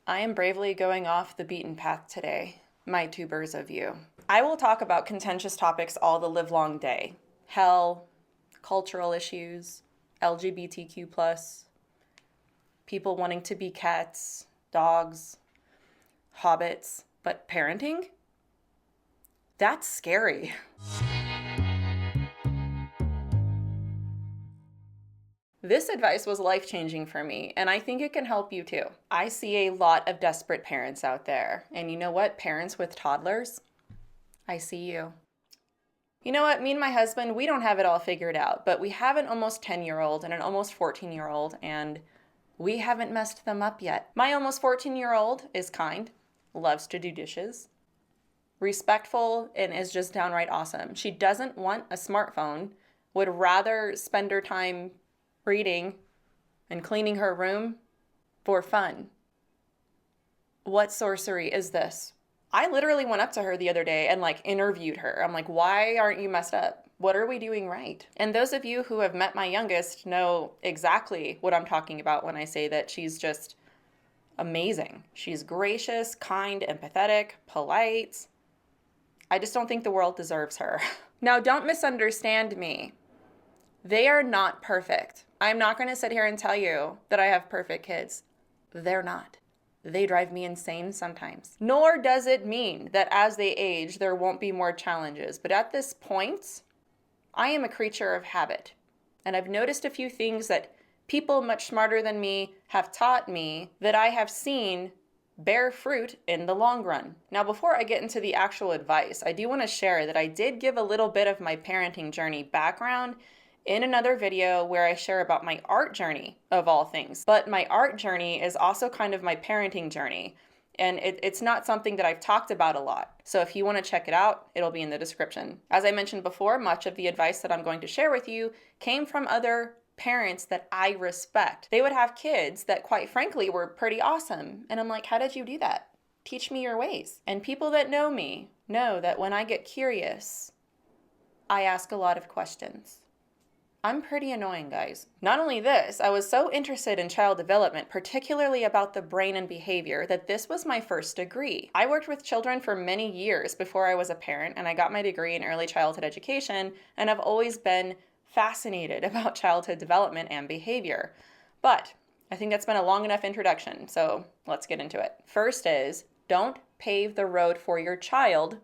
I am bravely going off the beaten path today, my tubers of you. I will talk about contentious topics all the livelong day. Hell, cultural issues, LGBTQ+, people wanting to be cats, dogs, hobbits, but parenting? That's scary. This advice was life-changing for me, and I think it can help you too. I see a lot of desperate parents out there, and you know what? Parents with toddlers, I see you. You know what? Me and my husband, we don't have it all figured out, but we have an almost 10-year-old and an almost 14-year-old, and we haven't messed them up yet. My almost 14-year-old is kind, loves to do dishes, respectful, and is just downright awesome. She doesn't want a smartphone, would rather spend her time reading and cleaning her room for fun. What sorcery is this? I literally went up to her the other day and interviewed her. I'm like, why aren't you messed up? What are we doing right? And those of you who have met my youngest know exactly what I'm talking about when I say that she's just amazing. She's gracious, kind, empathetic, polite. I just don't think the world deserves her. Now, don't misunderstand me. They are not perfect. I'm not going to sit here and tell you that I have perfect kids. They're not. They drive me insane sometimes. Nor does it mean that as they age, there won't be more challenges. But at this point, I am a creature of habit. And I've noticed a few things that people much smarter than me have taught me that I have seen bear fruit in the long run. Now, before I get into the actual advice, I do want to share that I did give a little bit of my parenting journey background in another video where I share about my art journey of all things. But my art journey is also kind of my parenting journey. And it's not something that I've talked about a lot. So if you want to check it out, it'll be in the description. As I mentioned before, much of the advice that I'm going to share with you came from other parents that I respect. They would have kids that quite frankly were pretty awesome. And I'm like, how did you do that? Teach me your ways. And people that know me know that when I get curious, I ask a lot of questions. I'm pretty annoying, guys. Not only this, I was so interested in child development, particularly about the brain and behavior, that this was my first degree. I worked with children for many years before I was a parent, and I got my degree in early childhood education, and I've always been fascinated about childhood development and behavior. But I think that's been a long enough introduction, so let's get into it. First is, don't pave the road for your child,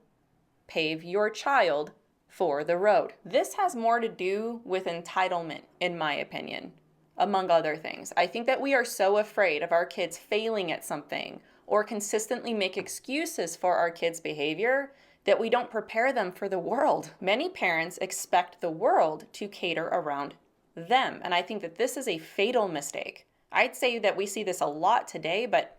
pave your child for the road. This has more to do with entitlement, in my opinion, among other things. I think that we are so afraid of our kids failing at something or consistently make excuses for our kids' behavior that we don't prepare them for the world. Many parents expect the world to cater around them, and I think that this is a fatal mistake. I'd say that we see this a lot today, but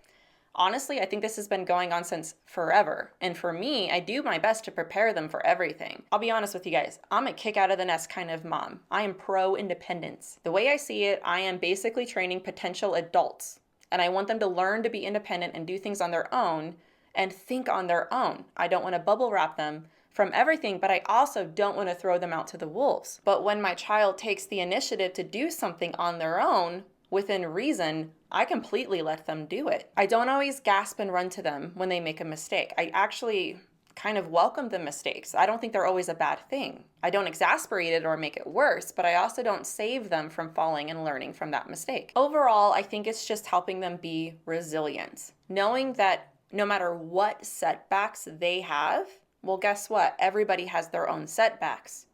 honestly, I think this has been going on since forever. And for me, I do my best to prepare them for everything. I'll be honest with you guys, I'm a kick out of the nest kind of mom. I am pro-independence. The way I see it, I am basically training potential adults. And I want them to learn to be independent and do things on their own and think on their own. I don't want to bubble wrap them from everything, but I also don't want to throw them out to the wolves. But when my child takes the initiative to do something on their own, within reason, I completely let them do it. I don't always gasp and run to them when they make a mistake. I actually kind of welcome the mistakes. I don't think they're always a bad thing. I don't exasperate it or make it worse, but I also don't save them from falling and learning from that mistake. Overall, I think it's just helping them be resilient. Knowing that no matter what setbacks they have, well, guess what? Everybody has their own setbacks.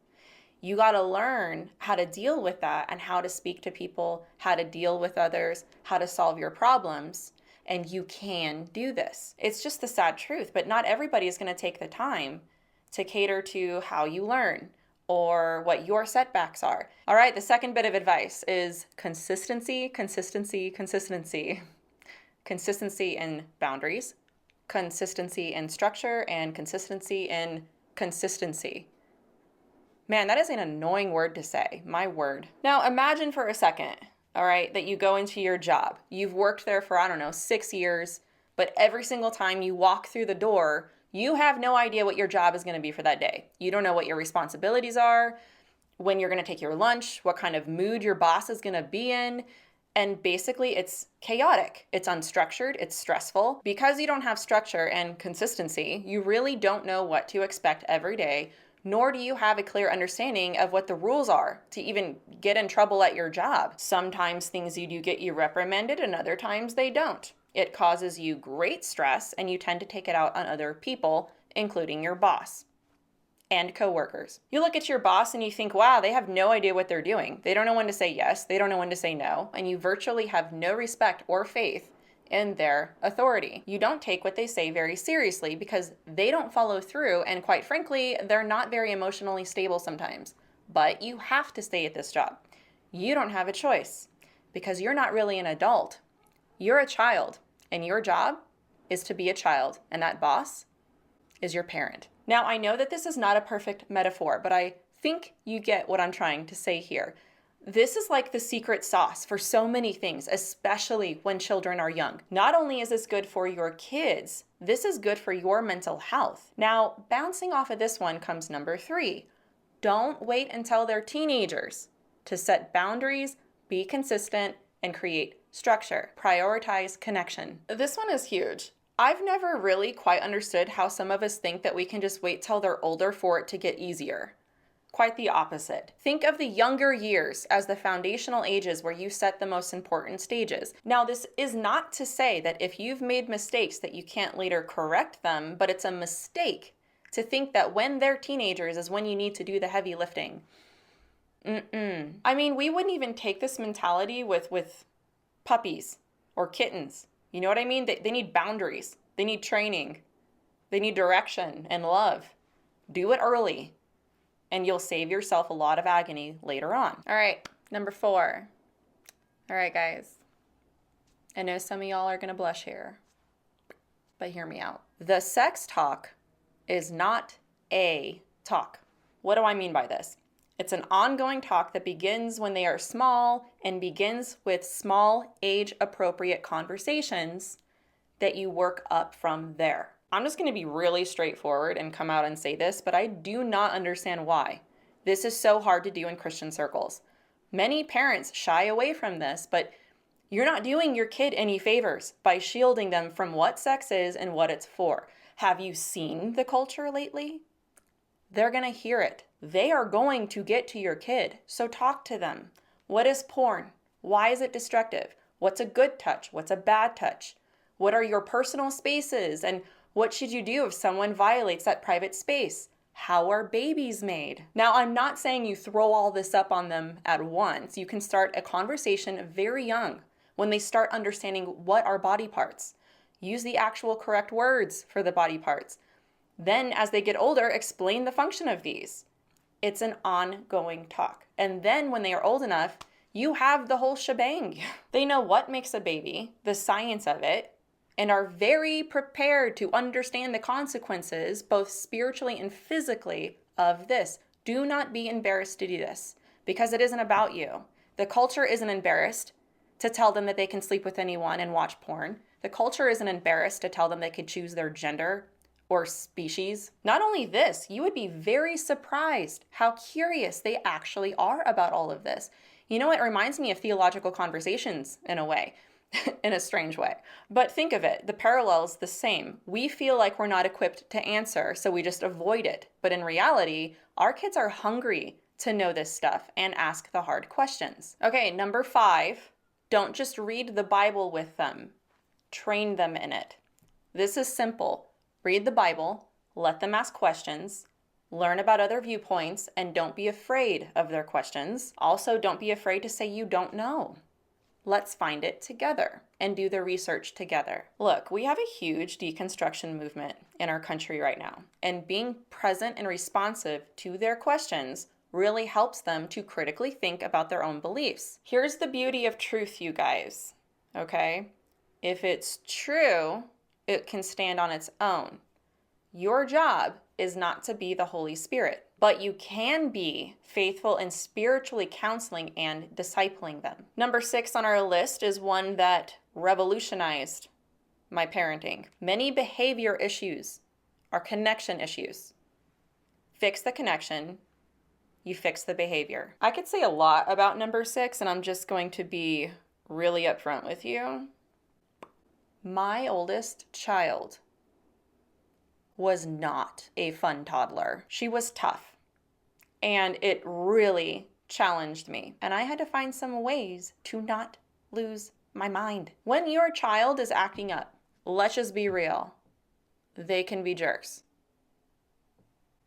You got to learn how to deal with that and how to speak to people, how to deal with others, how to solve your problems, and you can do this. It's just the sad truth, but not everybody is going to take the time to cater to how you learn or what your setbacks are. All right, the second bit of advice is consistency, consistency, consistency. Consistency in boundaries, consistency in structure, and consistency in consistency. Man, that is an annoying word to say, my word. Now imagine for a second, all right, that you go into your job. You've worked there for, 6 years, but every single time you walk through the door, you have no idea what your job is going to be for that day. You don't know what your responsibilities are, when you're going to take your lunch, what kind of mood your boss is going to be in. And basically, it's chaotic, it's unstructured, it's stressful. Because you don't have structure and consistency, you really don't know what to expect every day, nor do you have a clear understanding of what the rules are to even get in trouble at your job. Sometimes things you do get you reprimanded, and other times they don't. It causes you great stress, and you tend to take it out on other people, including your boss and coworkers. You look at your boss and you think, wow, they have no idea what they're doing. They don't know when to say yes, they don't know when to say no, and you virtually have no respect or faith in their authority. You don't take what they say very seriously because they don't follow through, and quite frankly, they're not very emotionally stable sometimes. But you have to stay at this job. You don't have a choice because you're not really an adult. You're a child, and your job is to be a child, and that boss is your parent. Now, I know that this is not a perfect metaphor, but I think you get what I'm trying to say here. This is like the secret sauce for so many things, especially when children are young. Not only is this good for your kids, this is good for your mental health. Now, bouncing off of this one comes number 3. Don't wait until they're teenagers to set boundaries, be consistent, and create structure. Prioritize connection. This one is huge. I've never really quite understood how some of us think that we can just wait till they're older for it to get easier. Quite the opposite. Think of the younger years as the foundational ages where you set the most important stages. Now, this is not to say that if you've made mistakes that you can't later correct them, but it's a mistake to think that when they're teenagers is when you need to do the heavy lifting. I mean, we wouldn't even take this mentality with puppies or kittens. You know what I mean? They need boundaries. They need training. They need direction and love. Do it early, and you'll save yourself a lot of agony later on. All right, number 4. All right, guys. I know some of y'all are going to blush here, but hear me out. The sex talk is not a talk. What do I mean by this? It's an ongoing talk that begins when they are small and begins with small age-appropriate conversations that you work up from there. I'm just going to be really straightforward and come out and say this, but I do not understand why. This is so hard to do in Christian circles. Many parents shy away from this, but you're not doing your kid any favors by shielding them from what sex is and what it's for. Have you seen the culture lately? They're going to hear it. They are going to get to your kid, so talk to them. What is porn? Why is it destructive? What's a good touch? What's a bad touch? What are your personal spaces? And what should you do if someone violates that private space? How are babies made? Now, I'm not saying you throw all this up on them at once. You can start a conversation very young when they start understanding what are body parts. Use the actual correct words for the body parts. Then, as they get older, explain the function of these. It's an ongoing talk. And then when they are old enough, you have the whole shebang. They know what makes a baby, the science of it, and are very prepared to understand the consequences, both spiritually and physically, of this. Do not be embarrassed to do this, because it isn't about you. The culture isn't embarrassed to tell them that they can sleep with anyone and watch porn. The culture isn't embarrassed to tell them they could choose their gender or species. Not only this, you would be very surprised how curious they actually are about all of this. You know, it reminds me of theological conversations in a way, in a strange way. But think of it, the parallel's the same. We feel like we're not equipped to answer, so we just avoid it. But in reality, our kids are hungry to know this stuff and ask the hard questions. Okay, number 5, don't just read the Bible with them. Train them in it. This is simple. Read the Bible, let them ask questions, learn about other viewpoints, and don't be afraid of their questions. Also, don't be afraid to say you don't know. Let's find it together and do the research together. Look, we have a huge deconstruction movement in our country right now, and being present and responsive to their questions really helps them to critically think about their own beliefs. Here's the beauty of truth, you guys, okay? If it's true, it can stand on its own. Your job is not to be the Holy Spirit, but you can be faithful in spiritually counseling and discipling them. Number 6 on our list is one that revolutionized my parenting. Many behavior issues are connection issues. Fix the connection, you fix the behavior. I could say a lot about number 6, and I'm just going to be really upfront with you, my oldest child was not a fun toddler. She was tough, and it really challenged me. And I had to find some ways to not lose my mind. When your child is acting up, let's just be real, they can be jerks,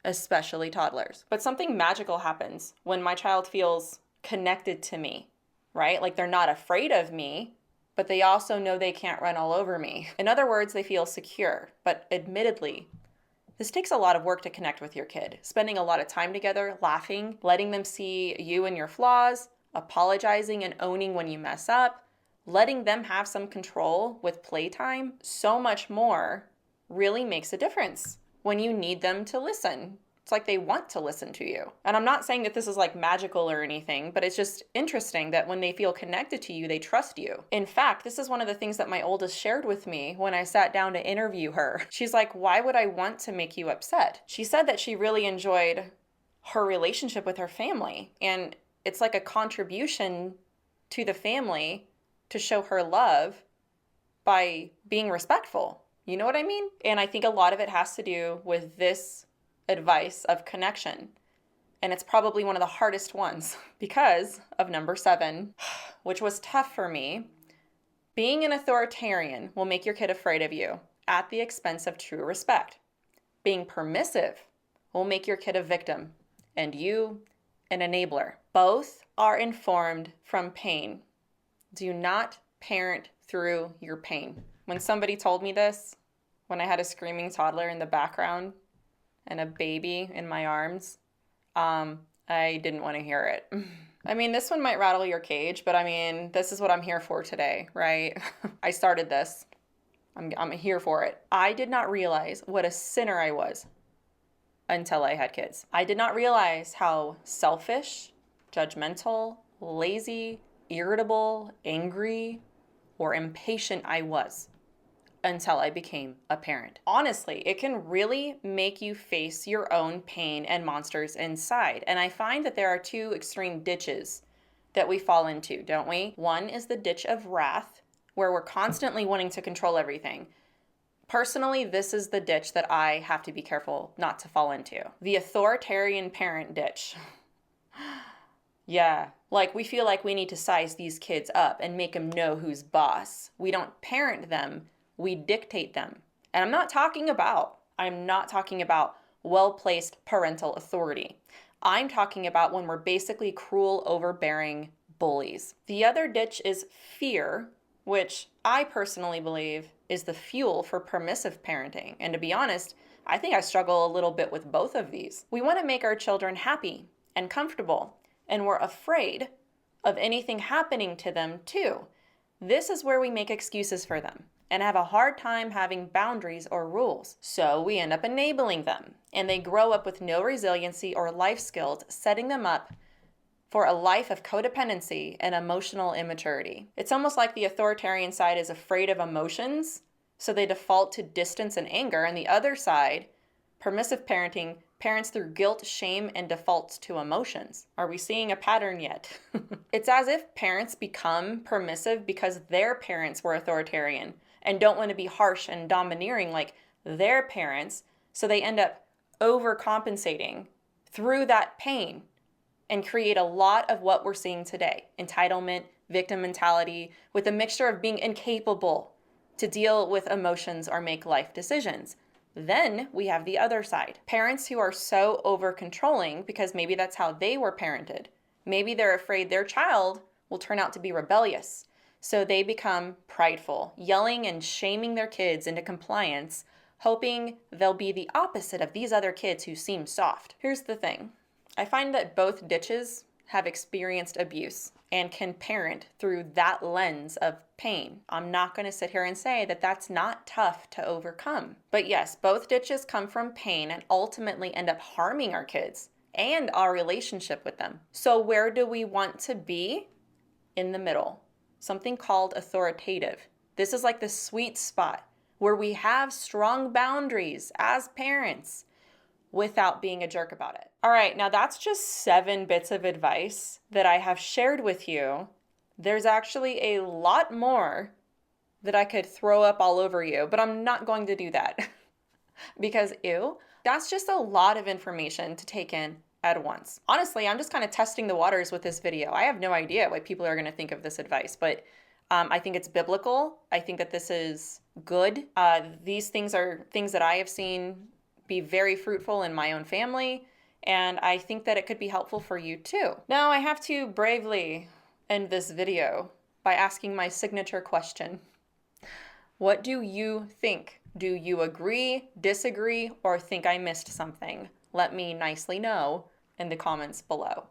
especially toddlers. But something magical happens when my child feels connected to me, right? Like they're not afraid of me, but they also know they can't run all over me. In other words, they feel secure. But admittedly, this takes a lot of work to connect with your kid. Spending a lot of time together, laughing, letting them see you and your flaws, apologizing and owning when you mess up, letting them have some control with playtime, so much more really makes a difference when you need them to listen. It's like they want to listen to you. And I'm not saying that this is like magical or anything, but it's just interesting that when they feel connected to you, they trust you. In fact, this is one of the things that my oldest shared with me when I sat down to interview her. She's like, "Why would I want to make you upset?" She said that she really enjoyed her relationship with her family. And it's like a contribution to the family to show her love by being respectful. You know what I mean? And I think a lot of it has to do with this advice of connection. And it's probably one of the hardest ones because of number 7, which was tough for me. Being an authoritarian will make your kid afraid of you at the expense of true respect. Being permissive will make your kid a victim and you an enabler. Both are informed from pain. Do not parent through your pain. When somebody told me this, when I had a screaming toddler in the background and a baby in my arms, I didn't want to hear it. I mean, this one might rattle your cage, but I mean, this is what I'm here for today, right? I started this. I'm here for it. I did not realize what a sinner I was until I had kids. I did not realize how selfish, judgmental, lazy, irritable, angry, or impatient I was until I became a parent. Honestly, it can really make you face your own pain and monsters inside. And I find that there are 2 extreme ditches that we fall into, don't we? One is the ditch of wrath, where we're constantly wanting to control everything. Personally, this is the ditch that I have to be careful not to fall into. The authoritarian parent ditch. Yeah, like we feel like we need to size these kids up and make them know who's boss. We don't parent them, we dictate them. And I'm not talking about well-placed parental authority. I'm talking about when we're basically cruel, overbearing bullies. The other ditch is fear, which I personally believe is the fuel for permissive parenting. And to be honest, I think I struggle a little bit with both of these. We want to make our children happy and comfortable, and we're afraid of anything happening to them too. This is where we make excuses for them and have a hard time having boundaries or rules. So we end up enabling them, and they grow up with no resiliency or life skills, setting them up for a life of codependency and emotional immaturity. It's almost like the authoritarian side is afraid of emotions, so they default to distance and anger, and the other side, permissive parenting, parents through guilt, shame, and defaults to emotions. Are we seeing a pattern yet? It's as if parents become permissive because their parents were authoritarian and don't want to be harsh and domineering like their parents, so they end up overcompensating through that pain and create a lot of what we're seeing today. Entitlement, victim mentality, with a mixture of being incapable to deal with emotions or make life decisions. Then we have the other side. Parents who are so over-controlling because maybe that's how they were parented. Maybe they're afraid their child will turn out to be rebellious. So they become prideful, yelling and shaming their kids into compliance, hoping they'll be the opposite of these other kids who seem soft. Here's the thing. I find that both ditches have experienced abuse and can parent through that lens of pain. I'm not going to sit here and say that that's not tough to overcome. But yes, both ditches come from pain and ultimately end up harming our kids and our relationship with them. So where do we want to be? In the middle. Something called authoritative. This is like the sweet spot where we have strong boundaries as parents without being a jerk about it. All right, now that's just 7 bits of advice that I have shared with you There's actually a lot more that I could throw up all over you, but I'm not going to do that because ew, that's just a lot of information to take in at once. Honestly, I'm just kind of testing the waters with this video. I have no idea what people are going to think of this advice, but I think it's biblical. I think that this is good. These things are things that I have seen be very fruitful in my own family, and I think that it could be helpful for you too. Now, I have to bravely end this video by asking my signature question. What do you think? Do you agree, disagree, or think I missed something? Let me nicely know in the comments below.